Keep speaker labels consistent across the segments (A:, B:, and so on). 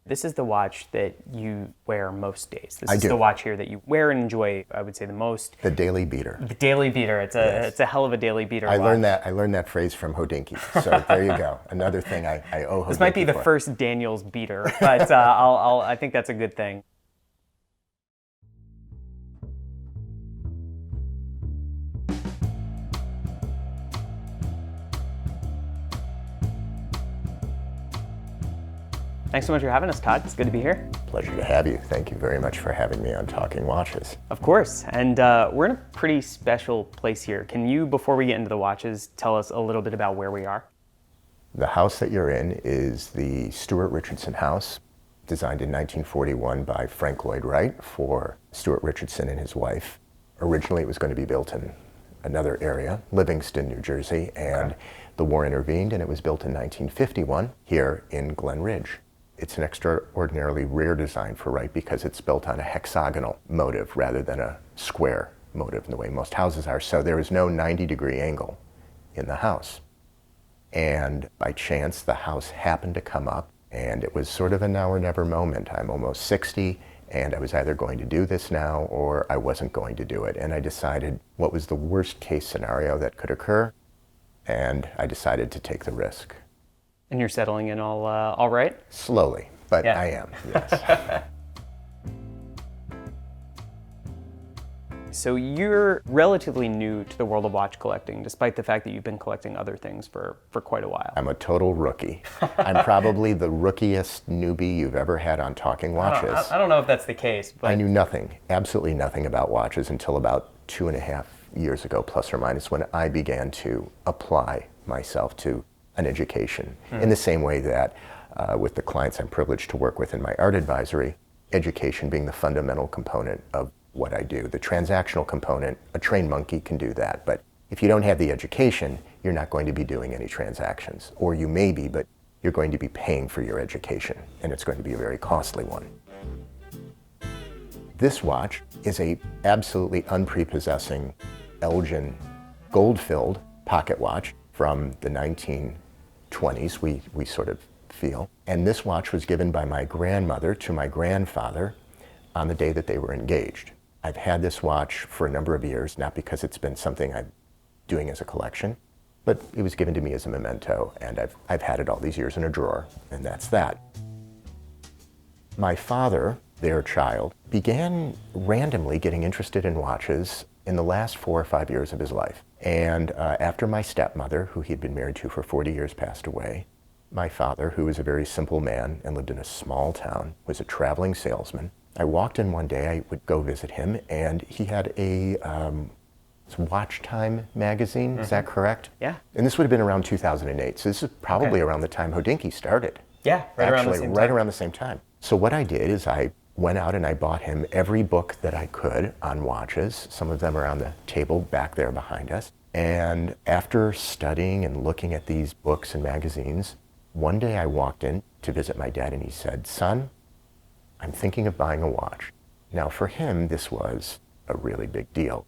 A: This is the watch that you wear most days. This
B: I
A: is
B: do.
A: the watch here that you wear and enjoy, I would say, the most.
B: The daily beater.
A: The daily beater. It's a hell of a daily beater
B: I
A: watch.
B: learned that phrase from Hodinkee. So there you go. Another thing I owe Hodinkee.
A: This might be the
B: for.
A: first Daniel's beater, but I think that's a good thing. Thanks so much for having us, Todd. It's good to be here.
B: Pleasure to have you. Thank you very much for having me on Talking Watches.
A: Of course. And we're in a pretty special place here. Can you, before we get into the watches, tell us a little bit about where we are?
B: The house that you're in is the Stuart Richardson house, designed in 1941 by Frank Lloyd Wright for Stuart Richardson and his wife. Originally, it was going to be built in another area, Livingston, New Jersey, and the war intervened, and it was built in 1951 here in Glen Ridge. It's an extraordinarily rare design for Wright because it's built on a hexagonal motive rather than a square motive in the way most houses are. So there is no 90-degree angle in the house. And by chance, the house happened to come up, and it was sort of a now or never moment. I'm almost 60, and I was either going to do this now or I wasn't going to do it. And I decided what was the worst case scenario that could occur, and I decided to take the risk.
A: And you're settling in all right?
B: Slowly, but
A: Yeah.
B: I am, yes.
A: So you're relatively new to the world of watch collecting, despite the fact that you've been collecting other things for quite a while.
B: I'm a total rookie. I'm probably the rookiest newbie you've ever had on Talking Watches.
A: I don't know if that's the case, but
B: I knew nothing, absolutely nothing about watches until about 2.5 years ago, plus or minus, when I began to apply myself to an education. In the same way that with the clients I'm privileged to work with in my art advisory, education being the fundamental component of what I do. The transactional component, a trained monkey can do that, but if you don't have the education, you're not going to be doing any transactions. Or you may be, but you're going to be paying for your education, and it's going to be a very costly one. This watch is a absolutely unprepossessing Elgin gold-filled pocket watch from the 1920s, we sort of feel. And this watch was given by my grandmother to my grandfather on the day that they were engaged. I've had this watch for a number of years, not because it's been something I'm doing as a collection, but it was given to me as a memento, and I've had it all these years in a drawer, and that's that. My father, their child, began randomly getting interested in watches in the last 4 or 5 years of his life. And after my stepmother, who he'd been married to for 40 years, passed away, my father, who was a very simple man and lived in a small town, was a traveling salesman. I walked in one day, I would go visit him, and he had a Watch Time magazine, is that correct?
A: Yeah.
B: And this would have been around 2008, so this is probably around the time Hodinkee started.
A: Yeah, around the same time.
B: So what I did is I went out and I bought him every book that I could on watches. Some of them are on the table back there behind us. And after studying and looking at these books and magazines, one day I walked in to visit my dad and he said, "Son, I'm thinking of buying a watch." Now for him, this was a really big deal.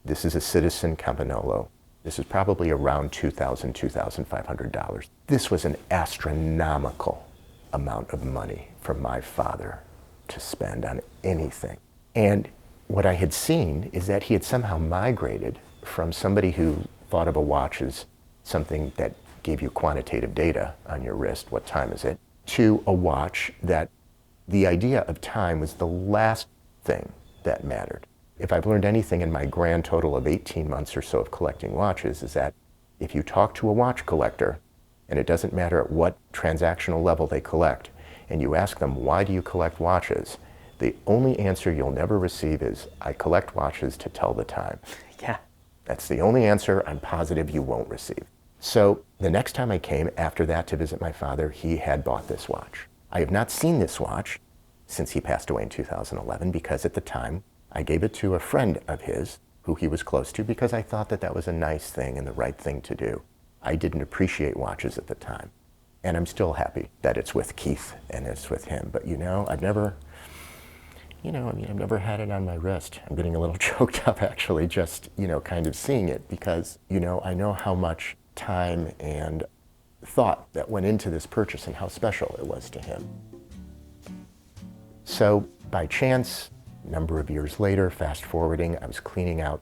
B: This is a Citizen Campanolo. This is probably around $2,000, $2,500. This was an astronomical amount of money for my father to spend on anything. And what I had seen is that he had somehow migrated from somebody who thought of a watch as something that gave you quantitative data on your wrist, what time is it, to a watch that the idea of time was the last thing that mattered. If I've learned anything in my grand total of 18 months or so of collecting watches, is that if you talk to a watch collector, and it doesn't matter at what transactional level they collect, and you ask them, why do you collect watches? The only answer you'll never receive is, I collect watches to tell the time.
A: Yeah.
B: That's the only answer I'm positive you won't receive. So the next time I came after that to visit my father, he had bought this watch. I have not seen this watch since he passed away in 2011 because at the time I gave it to a friend of his who he was close to because I thought that that was a nice thing and the right thing to do. I didn't appreciate watches at the time. And I'm still happy that it's with Keith and it's with him. But I've never had it on my wrist. I'm getting a little choked up actually just, kind of seeing it because, I know how much time and thought that went into this purchase and how special it was to him. So by chance, a number of years later, fast forwarding, I was cleaning out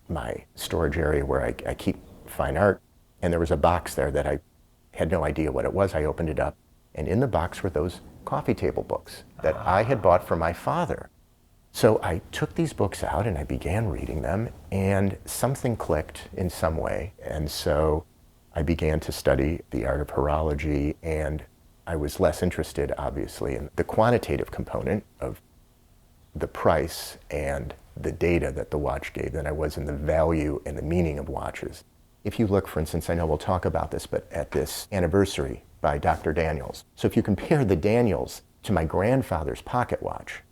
B: my storage area where I keep fine art, and there was a box there that I had no idea what it was. I opened it up, and in the box were those coffee table books that I had bought for my father. So I took these books out and I began reading them, and something clicked in some way. And so I began to study the art of horology, and I was less interested, obviously, in the quantitative component of the price and the data that the watch gave than I was in the value and the meaning of watches. If you look, for instance, I know we'll talk about this, but at this anniversary by Dr. Daniels. So if you compare the Daniels to my grandfather's pocket watch,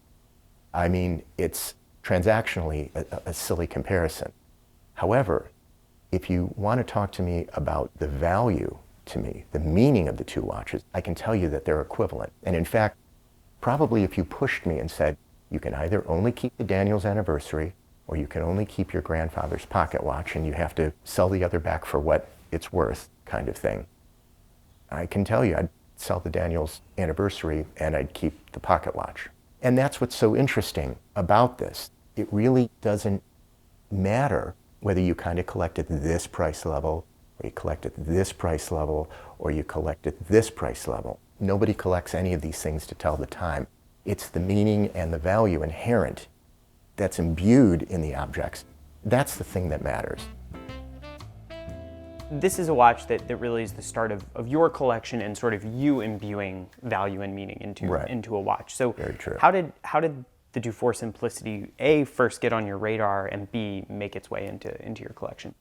B: I mean, it's transactionally a silly comparison. However, if you want to talk to me about the value to me, the meaning of the two watches, I can tell you that they're equivalent. And in fact, probably if you pushed me and said, you can either only keep the Daniels anniversary or you can only keep your grandfather's pocket watch and you have to sell the other back for what it's worth, kind of thing, I can tell you I'd sell the Daniels anniversary and I'd keep the pocket watch. And that's what's so interesting about this. It really doesn't matter whether you kind of collect at this price level, or you collect at this price level, or you collect at this price level. Nobody collects any of these things to tell the time. It's the meaning and the value inherent that's imbued in the objects. That's the thing that matters.
A: This is a watch that really is the start of your collection and sort of you imbuing value and meaning into a watch. So
B: very true.
A: How did the Dufour Simplicity A first get on your radar and B make its way into your collection?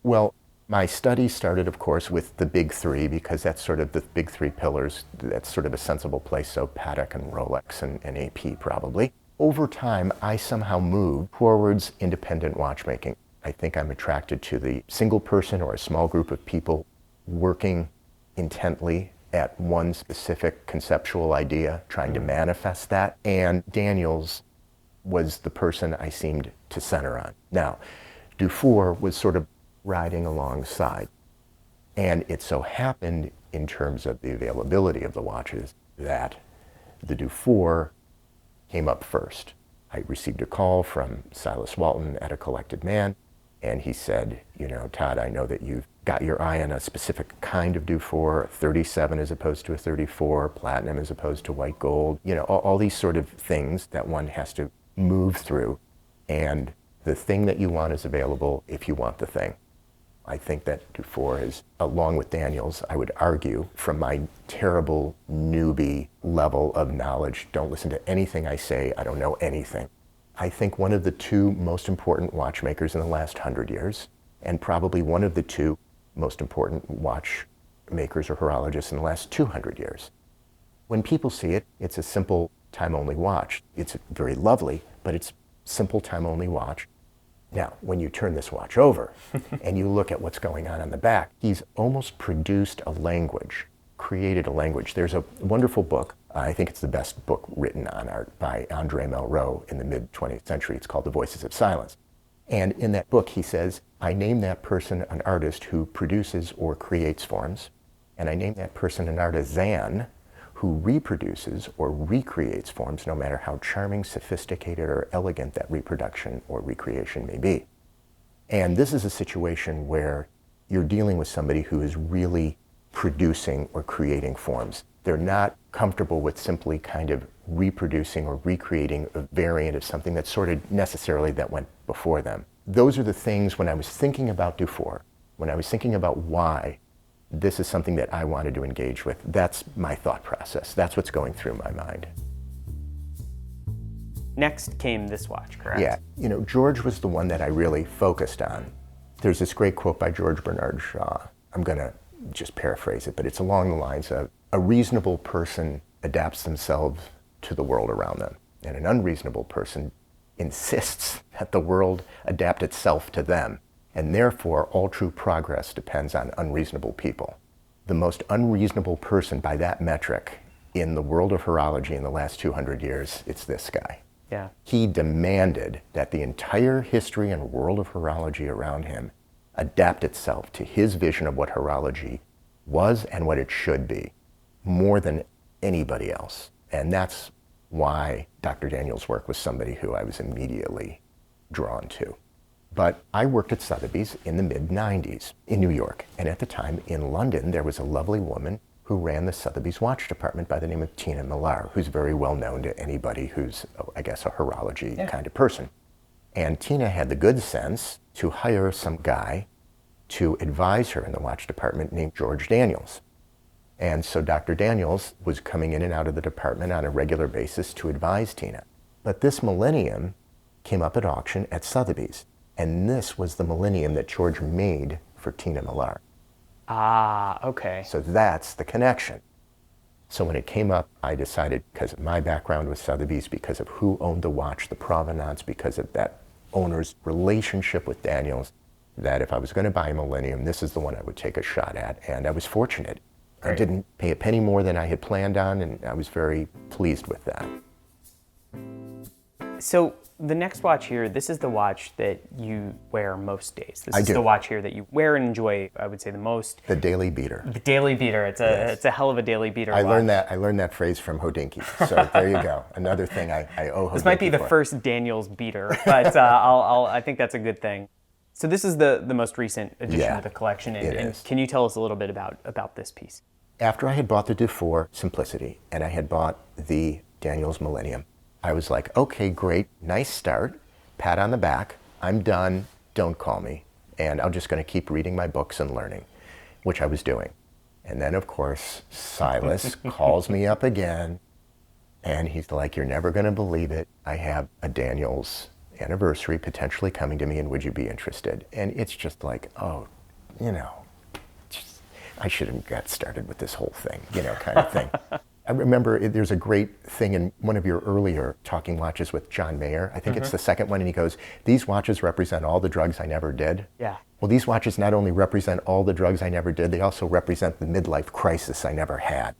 B: Well, my study started, of course, with the big three, because that's sort of the big three pillars. That's sort of a sensible place. So Patek and Rolex and AP probably. Over time, I somehow moved towards independent watchmaking. I think I'm attracted to the single person or a small group of people working intently at one specific conceptual idea, trying to manifest that. And Daniels was the person I seemed to center on. Now, Dufour was sort of riding alongside. And it so happened, in terms of the availability of the watches, that the Dufour came up first. I received a call from Silas Walton at A Collected Man, and he said, you know, Todd, I know that you've got your eye on a specific kind of Dufour, 37 as opposed to a 34, platinum as opposed to white gold, you know, all these sort of things that one has to move through. And the thing that you want is available if you want the thing. I think that Dufour is, along with Daniels, I would argue, from my terrible newbie level of knowledge, don't listen to anything I say, I don't know anything. I think one of the two most important watchmakers in the last 100 years, and probably one of the two most important watchmakers or horologists in the last 200 years. When people see it, it's a simple time-only watch. It's very lovely, but it's simple time-only watch. Now, when you turn this watch over and you look at what's going on the back, he's almost produced a language, created a language. There's a wonderful book, I think it's the best book written on art, by Andre Malraux in the mid-20th century. It's called The Voices of Silence. And in that book, he says, I name that person an artist who produces or creates forms, and I name that person an artisan who reproduces or recreates forms, no matter how charming, sophisticated, or elegant that reproduction or recreation may be. And this is a situation where you're dealing with somebody who is really producing or creating forms. They're not comfortable with simply kind of reproducing or recreating a variant of something that's sort of necessarily that went before them. Those are the things, when I was thinking about Dufour, when I was thinking about why this is something that I wanted to engage with, that's my thought process. That's what's going through my mind.
A: Next came this watch, correct?
B: Yeah, you know, George was the one that I really focused on. There's this great quote by George Bernard Shaw. I'm gonna just paraphrase it, but it's along the lines of, a reasonable person adapts themselves to the world around them, and an unreasonable person insists that the world adapt itself to them, and therefore all true progress depends on unreasonable people. The most unreasonable person by that metric in the world of horology in the last 200 years, it's this guy.
A: Yeah.
B: He demanded that the entire history and world of horology around him adapt itself to his vision of what horology was and what it should be, more than anybody else. And that's why Dr. Daniels' work was somebody who I was immediately drawn to. But I worked at Sotheby's in the mid-90s in New York, and at the time in London there was a lovely woman who ran the Sotheby's watch department by the name of Tina Millar, who's very well known to anybody who's, I guess, a horology kind of person. And Tina had the good sense to hire some guy to advise her in the watch department named George Daniels. And so Dr. Daniels was coming in and out of the department on a regular basis to advise Tina. But this millennium came up at auction at Sotheby's. And this was the millennium that George made for Tina Millar.
A: Ah, okay.
B: So that's the connection. So when it came up, I decided, because of my background with Sotheby's, because of who owned the watch, the provenance, because of that owner's relationship with Daniels, that if I was going to buy a millennium, this is the one I would take a shot at. And I was fortunate.
A: Great.
B: I didn't pay a penny more than I had planned on, and I was very pleased with that.
A: So the next watch here, this is the watch that you wear most days. This
B: I
A: is
B: do.
A: the watch here that you wear and enjoy, I would say, the most.
B: The Daily Beater.
A: The Daily Beater. It's a hell of a Daily Beater
B: I
A: watch.
B: learned that phrase from Hodinkee. So there you go. Another thing I owe Hodinkee.
A: This might be the
B: for.
A: first Daniels beater, but I think that's a good thing. So this is the most recent addition to the collection,
B: it
A: and
B: is.
A: can you tell us a little bit about this piece?
B: After I had bought the Dufour Simplicity and I had bought the Daniels Millennium, I was like, okay, great, nice start, pat on the back, I'm done, don't call me, and I'm just going to keep reading my books and learning, which I was doing. And then, of course, Silas calls me up again, and he's like, you're never going to believe it, I have a Daniels anniversary potentially coming to me, and would you be interested? And it's just like, oh, I should have got started with this whole thing, kind of thing. I remember there's a great thing in one of your earlier Talking Watches with John Mayer. I think it's the second one, and he goes, these watches represent all the drugs I never did.
A: Yeah.
B: Well, these watches not only represent all the drugs I never did, they also represent the midlife crisis I never had.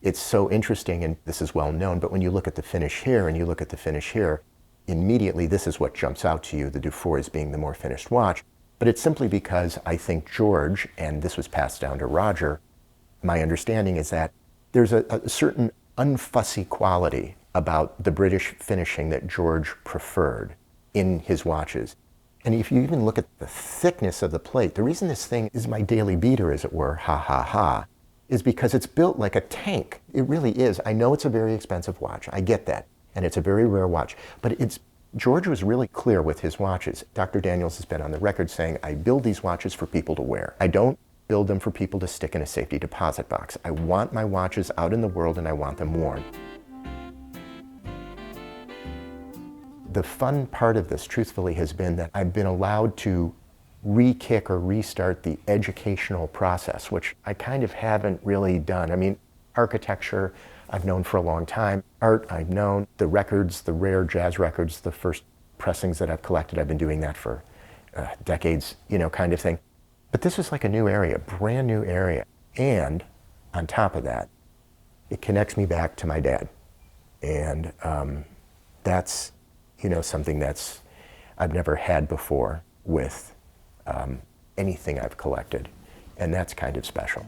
B: It's so interesting, and this is well known, but when you look at the finish here and you look at the finish here, immediately this is what jumps out to you, the Dufour as being the more finished watch. But it's simply because I think George, and this was passed down to Roger, my understanding is that there's a certain unfussy quality about the British finishing that George preferred in his watches. And if you even look at the thickness of the plate, the reason this thing is my daily beater, as it were, ha ha ha, is because it's built like a tank. It really is. I know it's a very expensive watch. I get that. And it's a very rare watch. But George was really clear with his watches. Dr. Daniels has been on the record saying, I build these watches for people to wear. I don't build them for people to stick in a safety deposit box. I want my watches out in the world and I want them worn. The fun part of this, truthfully, has been that I've been allowed to re-kick or restart the educational process, which I kind of haven't really done. I mean, architecture, I've known for a long time. Art, I've known. The records, the rare jazz records, the first pressings that I've collected, I've been doing that for decades, kind of thing. But this is like a new area, brand new area. And on top of that, it connects me back to my dad. And that's, something that's I've never had before with anything I've collected. And that's kind of special.